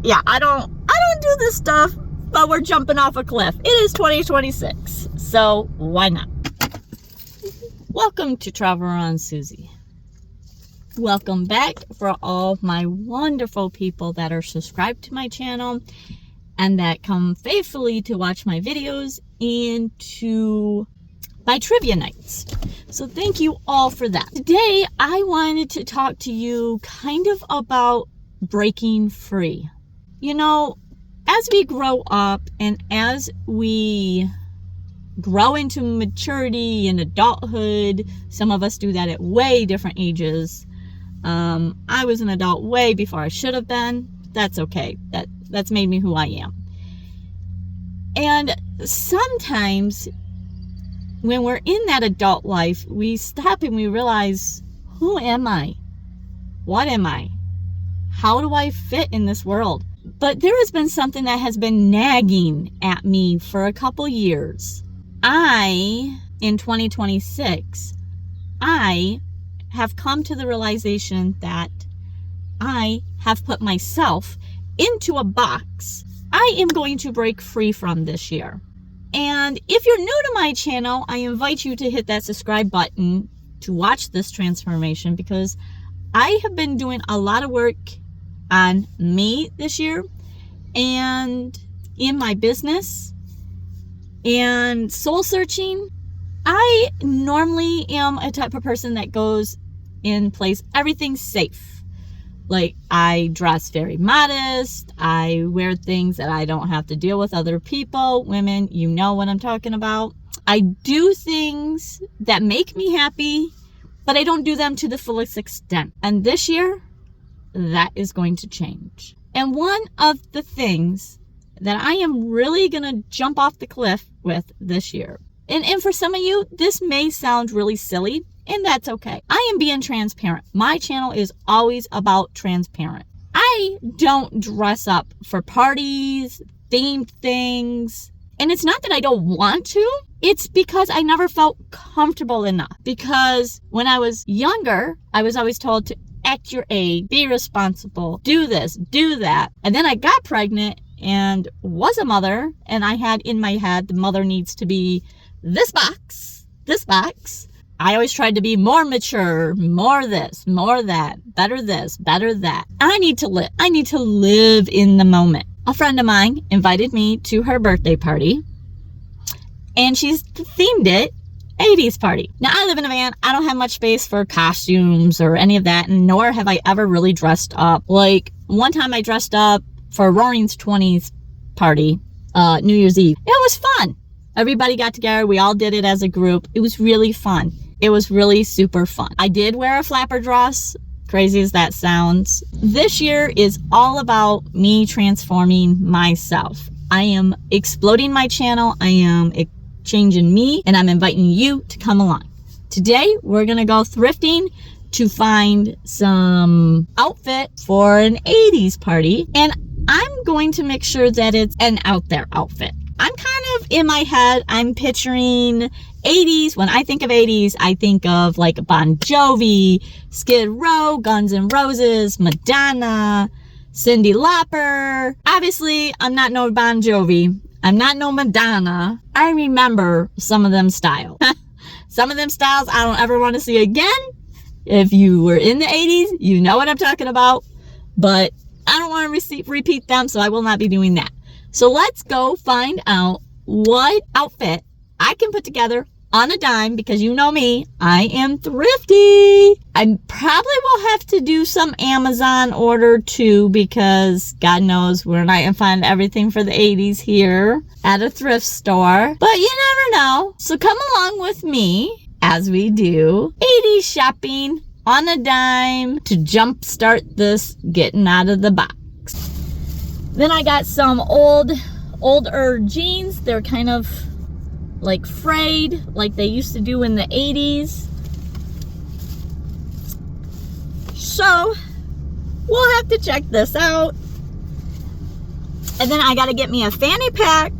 Yeah, I don't do this stuff, but we're jumping off a cliff. It is 2026, so why not? Welcome to Travel Around Suzy. Welcome back for all of my wonderful people that are subscribed to my channel and that come faithfully to watch my videos and to my trivia nights. So thank you all for that. Today, I wanted to talk to you kind of about breaking free. You know, as we grow up and as we grow into maturity and adulthood, some of us do that at way different ages. I was an adult way before I should have been. That's okay. That's made me who I am. And sometimes when we're in that adult life, we stop and we realize, who am I? What am I? How do I fit in this world? But there has been something that has been nagging at me for a couple years. In 2026, I have come to the realization that I have put myself into a box I am going to break free from this year. And if you're new to my channel, I invite you to hit that subscribe button to watch this transformation, because I have been doing a lot of work on me this year and in my business and soul searching. I normally am a type of person that goes and plays everything safe. Like, I dress very modest. I wear things that I don't have to deal with other people. Women, you know what I'm talking about. I do things that make me happy, but I don't do them to the fullest extent. And this year, that is going to change. And one of the things that I am really going to jump off the cliff with this year, and for some of you, this may sound really silly, and that's okay. I am being transparent. My channel is always about transparent. I don't dress up for parties, themed things. And it's not that I don't want to. It's because I never felt comfortable enough. Because when I was younger, I was always told to act your age, be responsible, do this, do that. And then I got pregnant and was a mother. And I had in my head, the mother needs to be this box, this box. I always tried to be more mature, more this, more that, better this, better that. I need to live. I need to live in the moment. A friend of mine invited me to her birthday party, and she's themed it 80s party. Now, I live in a van. I don't have much space for costumes or any of that, and nor have I ever really dressed up. Like, one time I dressed up for Roaring's 20s party, New Year's Eve. It was fun. Everybody got together. We all did it as a group. It was really fun. It was really super fun. I did wear a flapper dress, crazy as that sounds. This year is all about me transforming myself. I am exploding my channel. I am changing me, and I'm inviting you to come along. Today, we're going to go thrifting to find some outfit for an 80s party, and I'm going to make sure that it's an out there outfit. I'm kind of in my head, I'm picturing 80s. When I think of 80s, I think of like Bon Jovi, Skid Row, Guns N' Roses, Madonna, Cyndi Lauper. Obviously, I'm not no Bon Jovi. I'm not no Madonna. I remember some of them styles. Some of them styles I don't ever want to see again. If you were in the 80s, you know what I'm talking about. But I don't want to repeat them, so I will not be doing that. So let's go find out what outfit I can put together on a dime, because you know me, I am thrifty. I probably will have to do some Amazon order too, because God knows we're not going to find everything for the 80s here at a thrift store. But you never know. So come along with me as we do 80s shopping on a dime to jumpstart this getting out of the box. Then I got some older jeans. They're kind of like frayed, like they used to do in the 80s. So we'll have to check this out. And then I got to get me a fanny pack,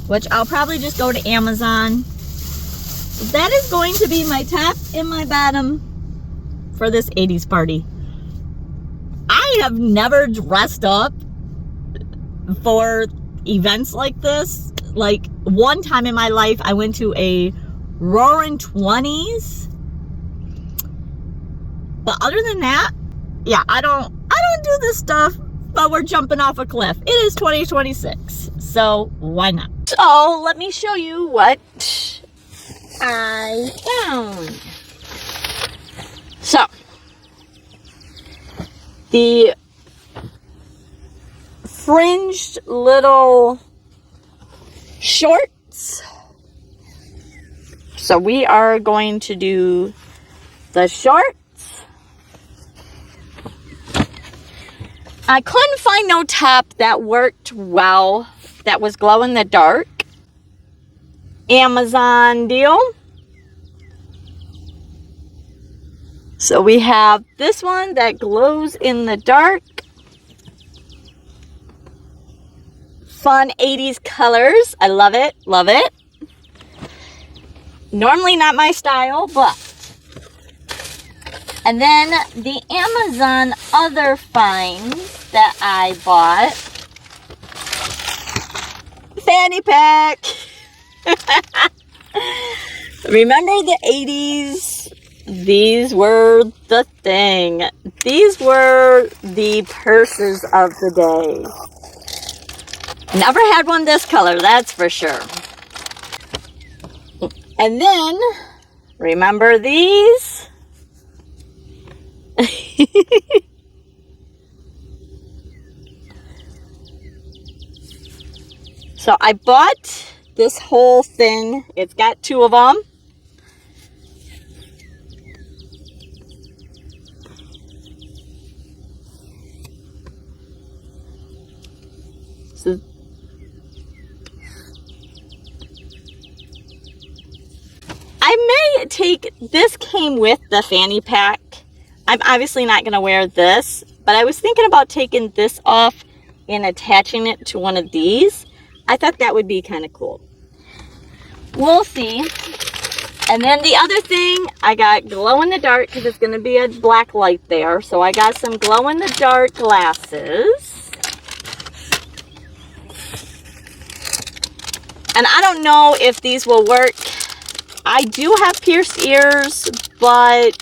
which I'll probably just go to Amazon. That is going to be my top and my bottom for this 80s party. I have never dressed up for events like this. Like one time in my life, I went to a Roaring 20s. But other than that, yeah, I don't do this stuff, but we're jumping off a cliff. It is 2026, so why not? So let me show you what I found. So the fringed little shorts. So we are going to do the shorts. I couldn't find no top that worked well, that was glow in the dark. Amazon deal. So we have this one that glows in the dark. Fun 80s colors. I love it, love it. Normally not my style, but. And then the Amazon other finds that I bought. Fanny pack. Remember the 80s? These were the thing. These were the purses of the day. Never had one this color, that's for sure. And then, remember these? So I bought this whole thing. It's got 2 of them. So I may take, this came with the fanny pack. I'm obviously not going to wear this, but I was thinking about taking this off and attaching it to one of these. I thought that would be kind of cool. We'll see. And then the other thing, I got glow in the dark because it's going to be a black light there. So I got some glow in the dark glasses. And I don't know if these will work. I do have pierced ears, but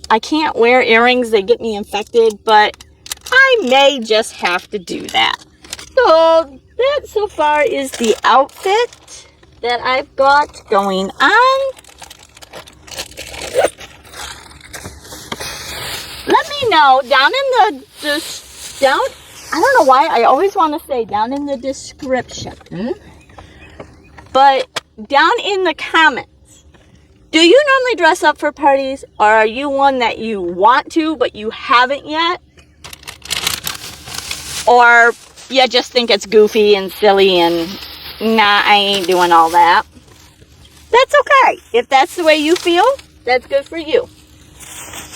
I can't wear earrings. They get me infected, but I may just have to do that. So that so far is the outfit that I've got going on. Let me know down in the I don't know why I always want to say down in the description, but down in the comments, do you normally dress up for parties, or are you one that you want to but you haven't yet? Or you just think it's goofy and silly and nah, I ain't doing all that. That's okay. If that's the way you feel, that's good for you.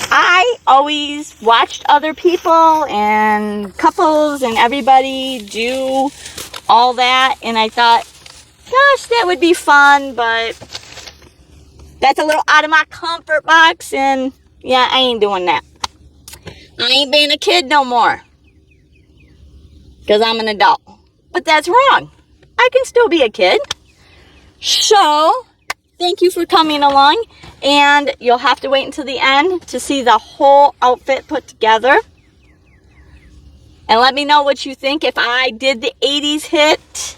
I always watched other people and couples and everybody do all that, and I thought, gosh, that would be fun, but that's a little out of my comfort box, and yeah, I ain't doing that. I ain't being a kid no more, because I'm an adult. But that's wrong. I can still be a kid. So, thank you for coming along, and you'll have to wait until the end to see the whole outfit put together. And let me know what you think if I did the 80s hit.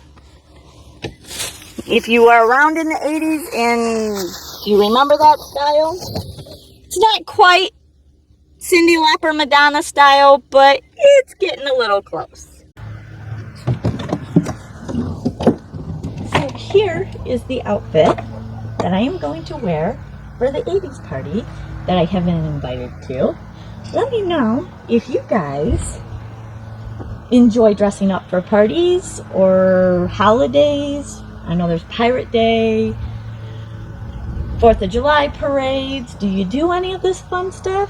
If you were around in the 80s and you remember that style. It's not quite Cyndi Lauper Madonna style, but it's getting a little close. So here is the outfit that I am going to wear for the 80s party that I have been invited to. Let me know if you guys enjoy dressing up for parties or holidays. I know there's Pirate Day, 4th of July parades. Do you do any of this fun stuff?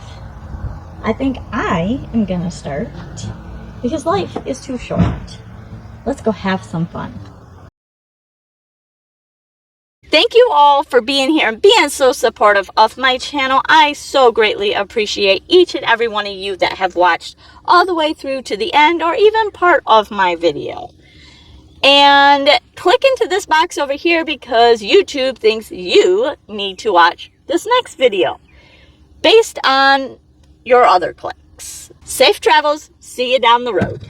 I think I am gonna start because life is too short. Let's go have some fun. Thank you all for being here and being so supportive of my channel. I so greatly appreciate each and every one of you that have watched all the way through to the end or even part of my video. And click into this box over here because YouTube thinks you need to watch this next video based on your other clicks. Safe travels. See you down the road.